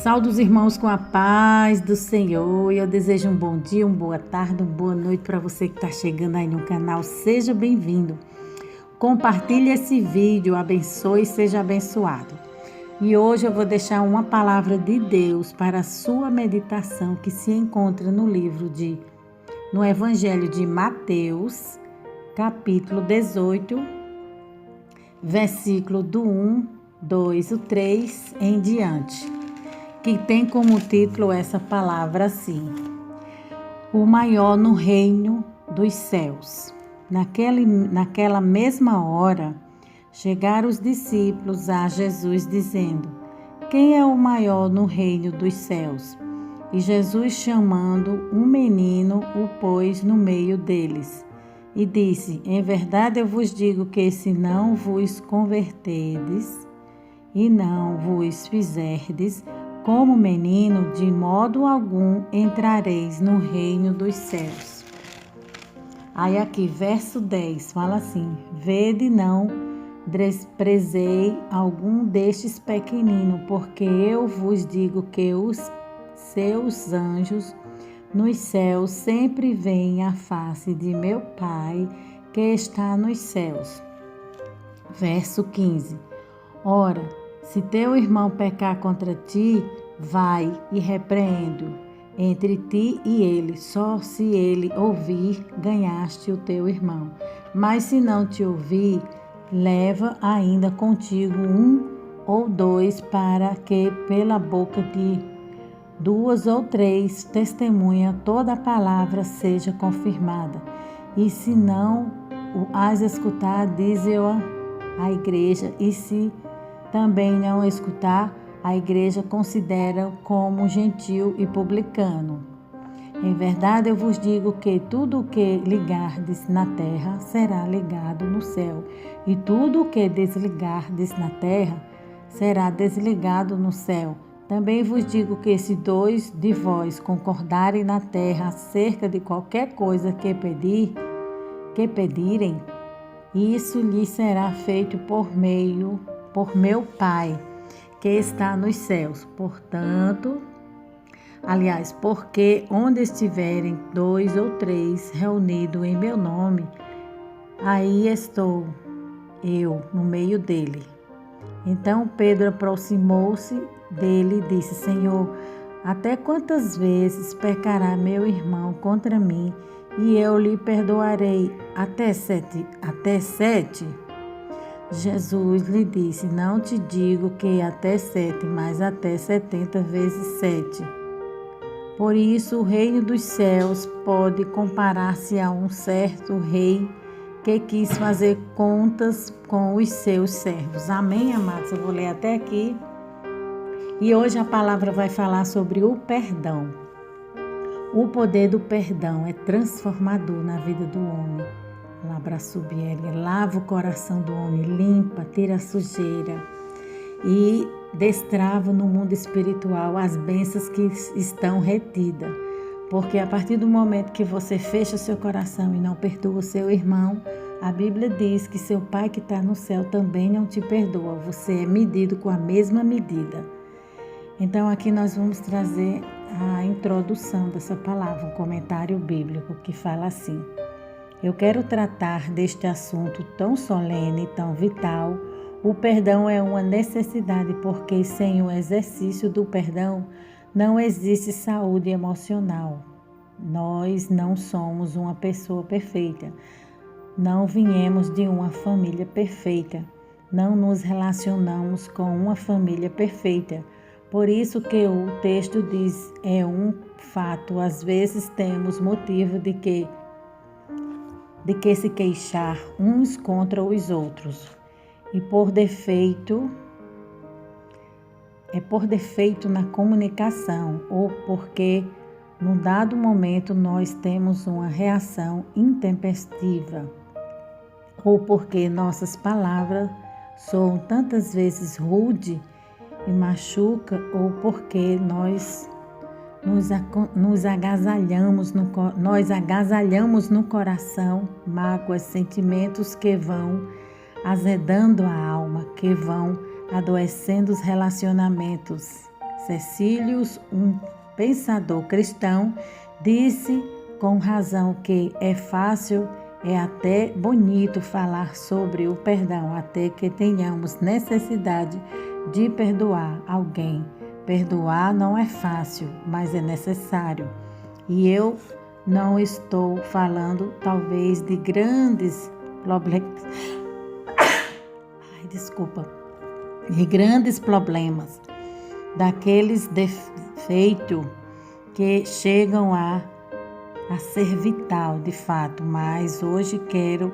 Saúdo os irmãos com a paz do Senhor e eu desejo um bom dia, uma boa tarde, uma boa noite para você que está chegando aí no canal. Seja bem-vindo. Compartilhe esse vídeo, abençoe e seja abençoado. E hoje eu vou deixar uma palavra de Deus para a sua meditação que se encontra no Evangelho de Mateus, capítulo 18, versículo do 1, 2, o 3 em diante, que tem como título essa palavra assim: o maior no reino dos céus. Naquela mesma hora, chegaram os discípulos a Jesus dizendo: quem é o maior no reino dos céus? E Jesus, chamando um menino, o pôs no meio deles e disse: em verdade eu vos digo que se não vos converterdes e não vos fizerdes como menino, de modo algum entrareis no reino dos céus. Aí aqui, verso 10, fala assim: vede, não desprezei algum destes pequeninos, porque eu vos digo que os seus anjos nos céus sempre veem a face de meu Pai que está nos céus. Verso 15. Ora, se teu irmão pecar contra ti, vai e repreende-o entre ti e ele. Só se ele ouvir, ganhaste o teu irmão. Mas se não te ouvir, leva ainda contigo um ou dois, para que pela boca de duas ou três testemunha toda a palavra seja confirmada. E se não o has escutar, dize-o à igreja. E se também não escutar, a igreja considera como gentil e publicano. Em verdade eu vos digo que tudo o que ligardes na terra será ligado no céu, e tudo o que desligardes na terra será desligado no céu. Também vos digo que se dois de vós concordarem na terra acerca de qualquer coisa que pedirem, isso lhes será feito por meu Pai que está nos céus. Porque onde estiverem dois ou três reunidos em meu nome, aí estou eu no meio dele. Então Pedro aproximou-se dele e disse: Senhor, até quantas vezes pecará meu irmão contra mim e eu lhe perdoarei? Até sete? Jesus lhe disse: não te digo que até 7, mas até 70 vezes 7. Por isso o reino dos céus pode comparar-se a um certo rei que quis fazer contas com os seus servos. Amém, amados? Eu vou ler até aqui. E hoje a palavra vai falar sobre o perdão. O poder do perdão é transformador na vida do homem. Lava o coração do homem, limpa, tira a sujeira e destrava no mundo espiritual as bênçãos que estão retidas. Porque a partir do momento que você fecha seu coração e não perdoa o seu irmão, a Bíblia diz que seu Pai que está no céu também não te perdoa. Você é medido com a mesma medida. Então aqui nós vamos trazer a introdução dessa palavra, um comentário bíblico que fala assim: eu quero tratar deste assunto tão solene e tão vital. O perdão é uma necessidade, porque sem o exercício do perdão não existe saúde emocional. Nós não somos uma pessoa perfeita. Não viemos de uma família perfeita. Não nos relacionamos com uma família perfeita. Por isso que o texto diz, é um fato. Às vezes temos motivo de que se queixar uns contra os outros. E por defeito na comunicação, ou porque num dado momento nós temos uma reação intempestiva, ou porque nossas palavras soam tantas vezes rude e machuca, ou porque nós agasalhamos no coração mágoas, sentimentos que vão azedando a alma, que vão adoecendo os relacionamentos. Cecílius, um pensador cristão, disse com razão que é fácil, é até bonito falar sobre o perdão, até que tenhamos necessidade de perdoar alguém. Perdoar não é fácil, mas é necessário. E eu não estou falando, talvez, de grandes problemas. De grandes problemas, daqueles defeitos que chegam a ser vital, de fato. Mas hoje quero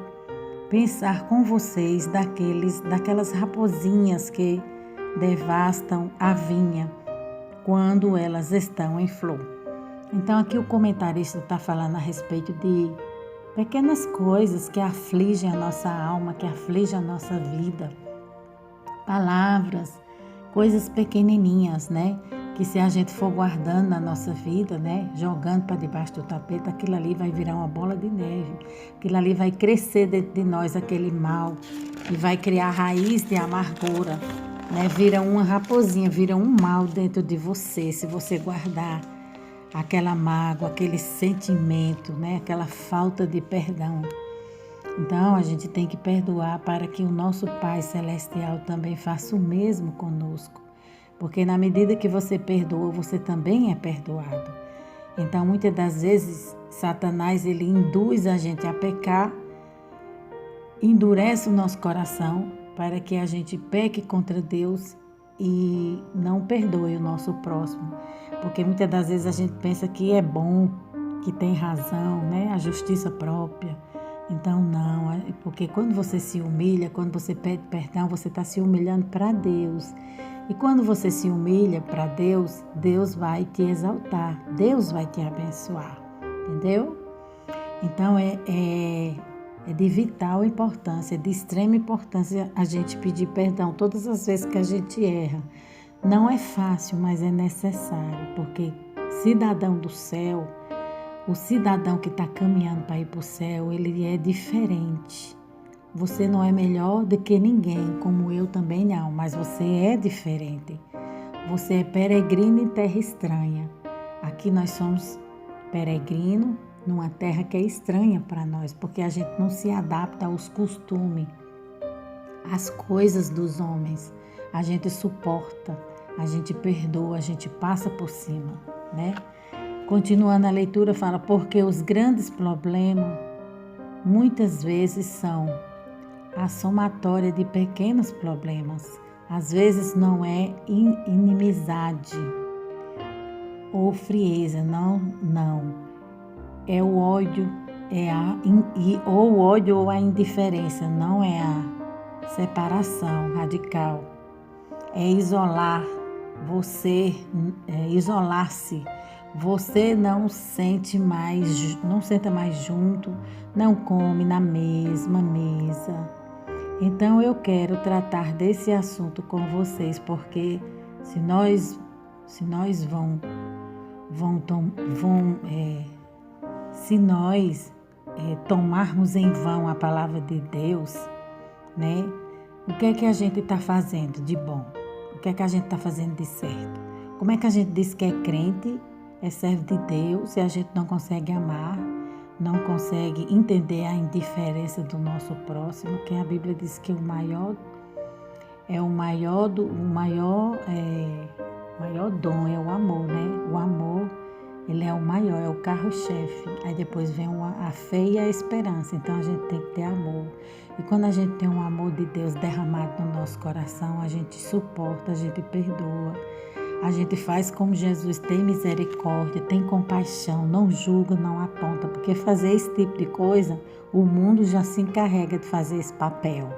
pensar com vocês daquelas raposinhas que devastam a vinha quando elas estão em flor. Então aqui o comentarista está falando a respeito de pequenas coisas que afligem a nossa alma, que afligem a nossa vida. Palavras, coisas pequenininhas, né? Que se a gente for guardando na nossa vida, né? Jogando para debaixo do tapete, aquilo ali vai virar uma bola de neve. Aquilo ali vai crescer dentro de nós, aquele mal, e vai criar raiz de amargura, né? Vira uma raposinha, vira um mal dentro de você, se você guardar aquela mágoa, aquele sentimento, né? Aquela falta de perdão. Então, a gente tem que perdoar para que o nosso Pai Celestial também faça o mesmo conosco. Porque na medida que você perdoa, você também é perdoado. Então, muitas das vezes, Satanás, ele induz a gente a pecar, endurece o nosso coração para que a gente peque contra Deus e não perdoe o nosso próximo. Porque muitas das vezes a gente pensa que é bom, que tem razão, né? A justiça própria. Então não, porque quando você se humilha, quando você pede perdão, você está se humilhando para Deus. E quando você se humilha para Deus, Deus vai te exaltar, Deus vai te abençoar, entendeu? Então é de vital importância, de extrema importância a gente pedir perdão todas as vezes que a gente erra. Não é fácil, mas é necessário, porque cidadão do céu, o cidadão que está caminhando para ir para o céu, ele é diferente. Você não é melhor do que ninguém, como eu também não, mas você é diferente. Você é peregrino em terra estranha. Aqui nós somos peregrino numa terra que é estranha para nós, porque a gente não se adapta aos costumes, às coisas dos homens. A gente suporta, a gente perdoa, a gente passa por cima, né? Continuando a leitura, fala, porque os grandes problemas muitas vezes são a somatória de pequenos problemas. Às vezes não é inimizade ou frieza, não. É o ódio, ou o ódio ou a indiferença, não é a separação radical. É isolar, isolar-se. Você não senta mais junto, não come na mesma mesa. Então eu quero tratar desse assunto com vocês, porque se nós tomarmos em vão a palavra de Deus, né? O que é que a gente está fazendo de bom? O que é que a gente está fazendo de certo? Como é que a gente diz que é crente, é servo de Deus, se a gente não consegue amar, não consegue entender a indiferença do nosso próximo, que a Bíblia diz que o maior dom é o amor, né? O amor, ele é o maior, é o carro-chefe. Aí depois vem a fé e a esperança. Então a gente tem que ter amor. E quando a gente tem um amor de Deus derramado no nosso coração, a gente suporta, a gente perdoa. A gente faz como Jesus, tem misericórdia, tem compaixão, não julga, não aponta, porque fazer esse tipo de coisa, o mundo já se encarrega de fazer esse papel.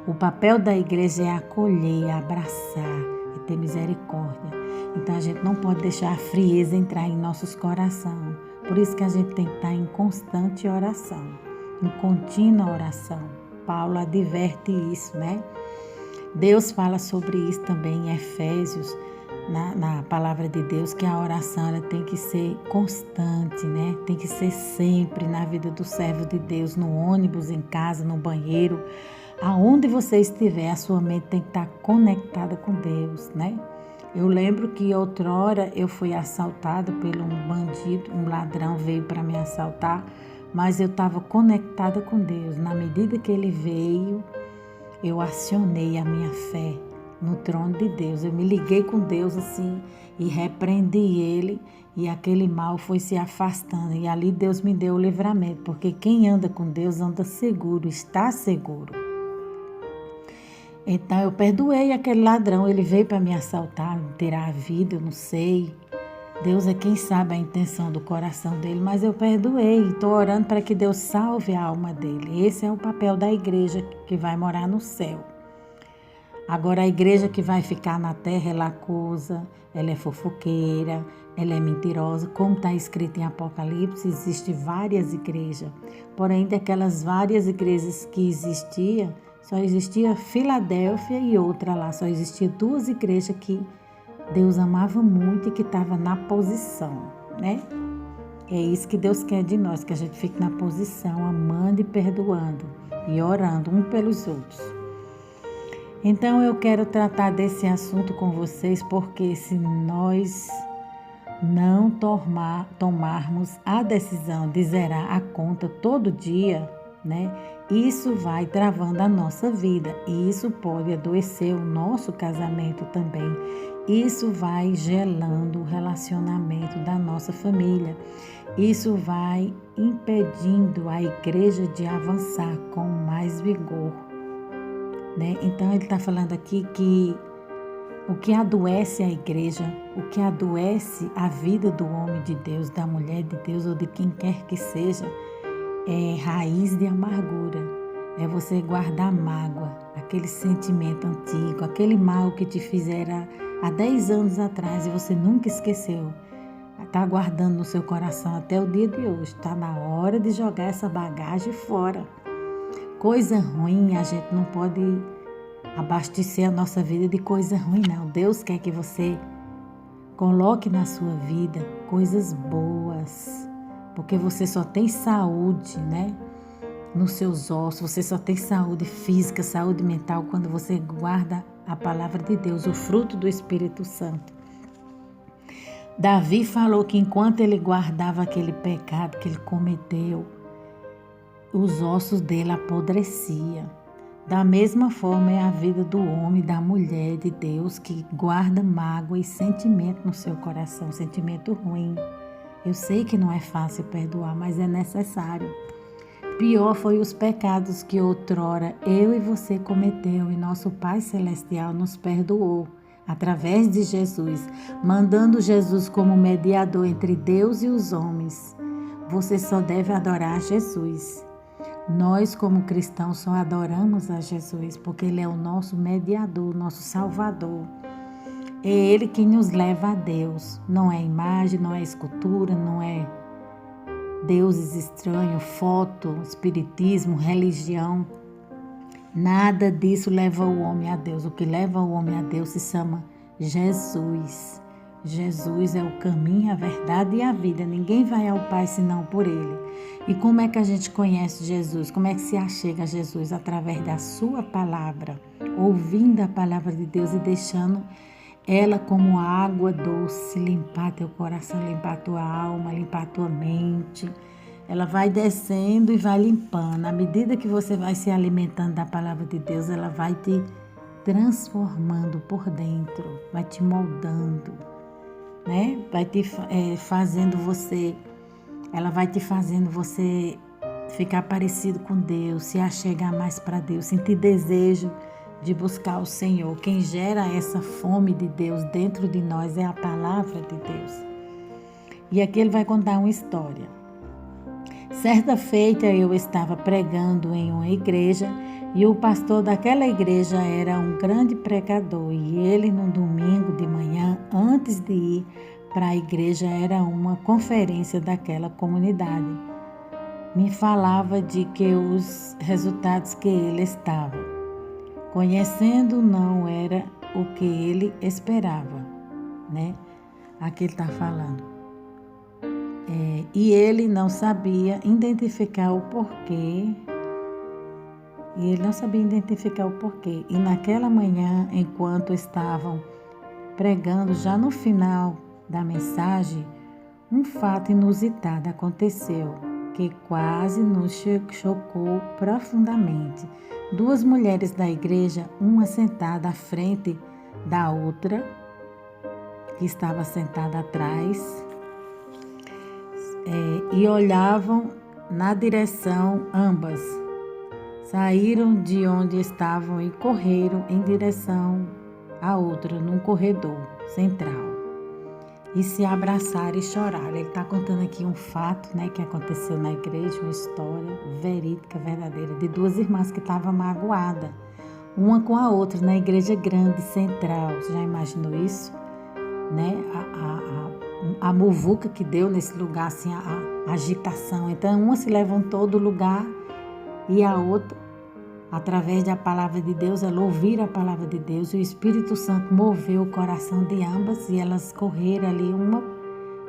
O papel da igreja é acolher, abraçar e ter misericórdia. Então a gente não pode deixar a frieza entrar em nossos corações. Por isso que a gente tem que estar em constante oração, em contínua oração. Paulo adverte isso, né? Deus fala sobre isso também em Efésios, na palavra de Deus, que a oração ela tem que ser constante, né? Tem que ser sempre na vida do servo de Deus, no ônibus, em casa, no banheiro, aonde você estiver, a sua mente tem que estar conectada com Deus, né? Eu lembro que outrora eu fui assaltada por um bandido, um ladrão veio para me assaltar, mas eu estava conectada com Deus. Na medida que ele veio, eu acionei a minha fé no trono de Deus. Eu me liguei com Deus assim e repreendi ele, e aquele mal foi se afastando. E ali Deus me deu o livramento, porque quem anda com Deus anda seguro, está seguro. Então eu perdoei aquele ladrão, ele veio para me assaltar, me tirar a vida, eu não sei. Deus é quem sabe a intenção do coração dele, mas eu perdoei. Estou orando para que Deus salve a alma dele. Esse é o papel da igreja que vai morar no céu. Agora a igreja que vai ficar na terra, ela acusa, ela é fofoqueira, ela é mentirosa. Como está escrito em Apocalipse, existem várias igrejas. Porém, daquelas várias igrejas que existiam, só existia Filadélfia e outra lá. Só existia 2 igrejas que Deus amava muito e que estava na posição, né? É isso que Deus quer de nós, que a gente fique na posição, amando e perdoando e orando um pelos outros. Então eu quero tratar desse assunto com vocês, porque se nós não tomarmos a decisão de zerar a conta todo dia, né? Isso vai travando a nossa vida e isso pode adoecer o nosso casamento também. Isso vai gelando o relacionamento da nossa família. Isso vai impedindo a igreja de avançar com mais vigor, né? Então ele está falando aqui que o que adoece a igreja, o que adoece a vida do homem de Deus, da mulher de Deus ou de quem quer que seja, é raiz de amargura. É você guardar mágoa, aquele sentimento antigo, aquele mal que te fizeram há 10 anos atrás e você nunca esqueceu. Está guardando no seu coração até o dia de hoje. Está na hora de jogar essa bagagem fora. Coisa ruim, a gente não pode abastecer a nossa vida de coisa ruim, não. Deus quer que você coloque na sua vida coisas boas, porque você só tem saúde, né? Nos seus ossos, você só tem saúde física, saúde mental quando você guarda a palavra de Deus, o fruto do Espírito Santo. Davi falou que enquanto ele guardava aquele pecado que ele cometeu, os ossos dele apodreciam. Da mesma forma é a vida do homem, da mulher de Deus que guarda mágoa e sentimento no seu coração, sentimento ruim. Eu sei que não é fácil perdoar, mas é necessário. Pior foi os pecados que outrora eu e você cometeu e nosso Pai Celestial nos perdoou através de Jesus, mandando Jesus como mediador entre Deus e os homens. Você só deve adorar Jesus. Nós, como cristãos, só adoramos a Jesus porque Ele é o nosso mediador, nosso Salvador. É Ele quem nos leva a Deus. Não é imagem, não é escultura, não é deuses estranhos, foto, espiritismo, religião. Nada disso leva o homem a Deus. O que leva o homem a Deus se chama Jesus. Jesus é o caminho, a verdade e a vida. Ninguém vai ao Pai senão por Ele. E como é que a gente conhece Jesus? Como é que se achega a Jesus? Através da sua palavra, ouvindo a palavra de Deus e deixando ela como água doce limpar teu coração, limpar tua alma, limpar tua mente. Ela vai descendo e vai limpando. À medida que você vai se alimentando da palavra de Deus, ela vai te transformando por dentro, vai te moldando, né? Vai te fazendo você, ela vai te fazendo você ficar parecido com Deus, se achegar mais para Deus, sentir desejo de buscar o Senhor. Quem gera essa fome de Deus dentro de nós é a palavra de Deus. E aqui ele vai contar uma história. Certa feita eu estava pregando em uma igreja e o pastor daquela igreja era um grande pregador e ele no domingo de manhã, antes de ir para a igreja, era uma conferência daquela comunidade. Me falava de que os resultados que ele estava conhecendo não era o que ele esperava, né? Aqui ele está falando. E ele não sabia identificar o porquê. E naquela manhã, enquanto estavam pregando, já no final da mensagem, um fato inusitado aconteceu, que quase nos chocou profundamente. Duas mulheres da igreja, uma sentada à frente da outra, que estava sentada atrás, e olhavam na direção ambas. Saíram de onde estavam e correram em direção à outra, num corredor central. E se abraçaram e choraram. Ele está contando aqui um fato, né, que aconteceu na igreja, uma história verídica, verdadeira, de duas irmãs que estavam magoadas, uma com a outra, na igreja grande, central. Você já imaginou isso? Né? A muvuca que deu nesse lugar, assim, a agitação. Então, uma se levantou do lugar e a outra, através da palavra de Deus, ela ouviram a palavra de Deus, e o Espírito Santo moveu o coração de ambas e elas correram ali, uma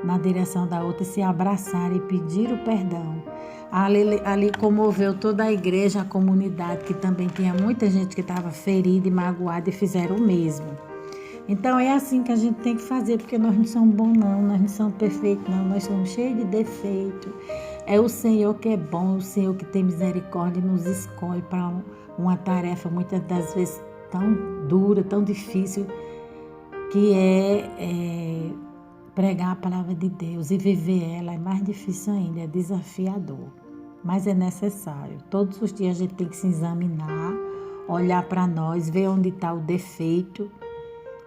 na direção da outra, e se abraçaram e pediram perdão. Ali comoveu toda a igreja, a comunidade, que também tinha muita gente que estava ferida e magoada, e fizeram o mesmo. Então é assim que a gente tem que fazer, porque nós não somos bons não, nós não somos perfeitos não, nós somos cheios de defeito. É o Senhor que é bom, o Senhor que tem misericórdia e nos escolhe para uma tarefa muitas das vezes tão dura, tão difícil, que é pregar a palavra de Deus, e viver ela é mais difícil ainda, é desafiador, mas é necessário. Todos os dias a gente tem que se examinar, olhar para nós, ver onde está o defeito,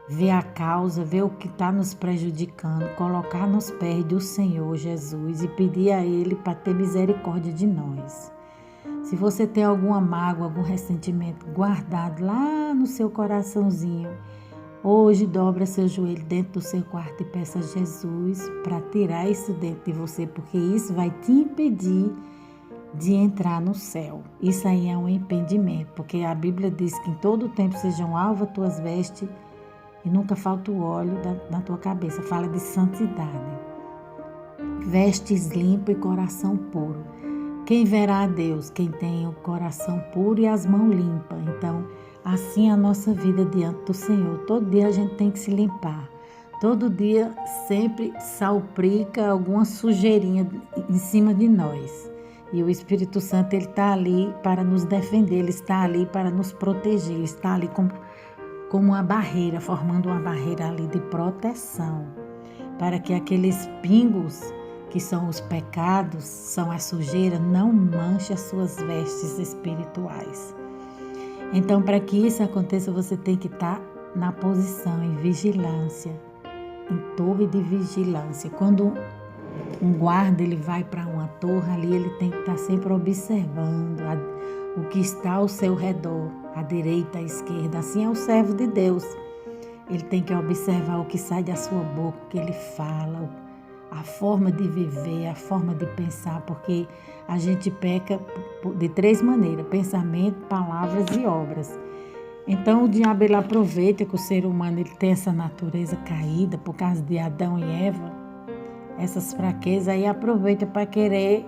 ver a causa, ver o que está nos prejudicando, colocar nos pés do Senhor Jesus e pedir a Ele para ter misericórdia de nós. Se você tem alguma mágoa, algum ressentimento guardado lá no seu coraçãozinho, hoje dobra seu joelho dentro do seu quarto e peça a Jesus para tirar isso dentro de você, porque isso vai te impedir de entrar no céu. Isso aí é um impedimento, porque a Bíblia diz que em todo tempo sejam alvas tuas vestes e nunca falta o óleo na tua cabeça. Fala de santidade. Vestes limpo e coração puro. Quem verá a Deus? Quem tem o coração puro e as mãos limpas. Então, assim é a nossa vida diante do Senhor. Todo dia a gente tem que se limpar. Todo dia sempre salpica alguma sujeirinha em cima de nós. E o Espírito Santo, ele está ali para nos defender, ele está ali para nos proteger, ele está ali como uma barreira, formando uma barreira ali de proteção, para que aqueles pingos que são os pecados, são a sujeira, não manche as suas vestes espirituais. Então, para que isso aconteça, você tem que estar na posição, em vigilância, em torre de vigilância. Quando um guarda ele vai para uma torre, ali ele tem que estar sempre observando o que está ao seu redor, à direita, à esquerda. Assim é o servo de Deus. Ele tem que observar o que sai da sua boca, o que ele fala, a forma de viver, a forma de pensar, porque a gente peca de 3 maneiras: pensamento, palavras e obras. Então o diabo ele aproveita que o ser humano ele tem essa natureza caída por causa de Adão e Eva, essas fraquezas, aí aproveita para querer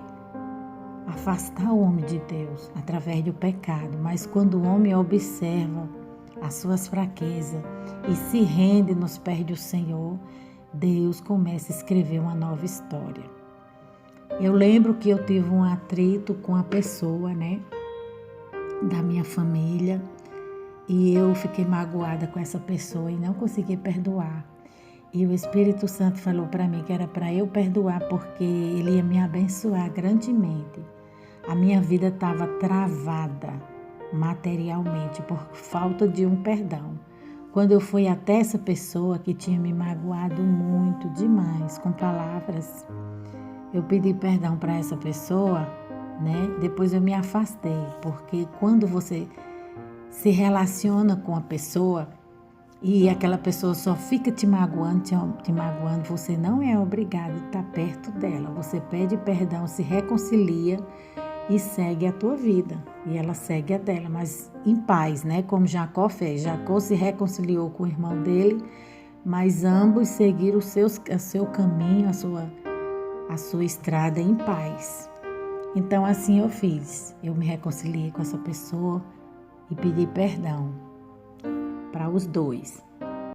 afastar o homem de Deus através do pecado. Mas quando o homem observa as suas fraquezas e se rende nos pés do Senhor, Deus começa a escrever uma nova história. Eu lembro que eu tive um atrito com a pessoa, né, da minha família, e eu fiquei magoada com essa pessoa e não consegui perdoar. E o Espírito Santo falou para mim que era para eu perdoar, porque ele ia me abençoar grandemente. A minha vida estava travada materialmente por falta de um perdão. Quando eu fui até essa pessoa que tinha me magoado muito demais com palavras, eu pedi perdão para essa pessoa, né? Depois eu me afastei, porque quando você se relaciona com a pessoa e aquela pessoa só fica te magoando, você não é obrigado a estar perto dela. Você pede perdão, se reconcilia e segue a tua vida. E ela segue a dela, mas em paz, né? Como Jacó fez. Jacó se reconciliou com o irmão dele, mas ambos seguiram o seu caminho, a sua estrada em paz. Então assim eu fiz. Eu me reconciliei com essa pessoa e pedi perdão para os dois.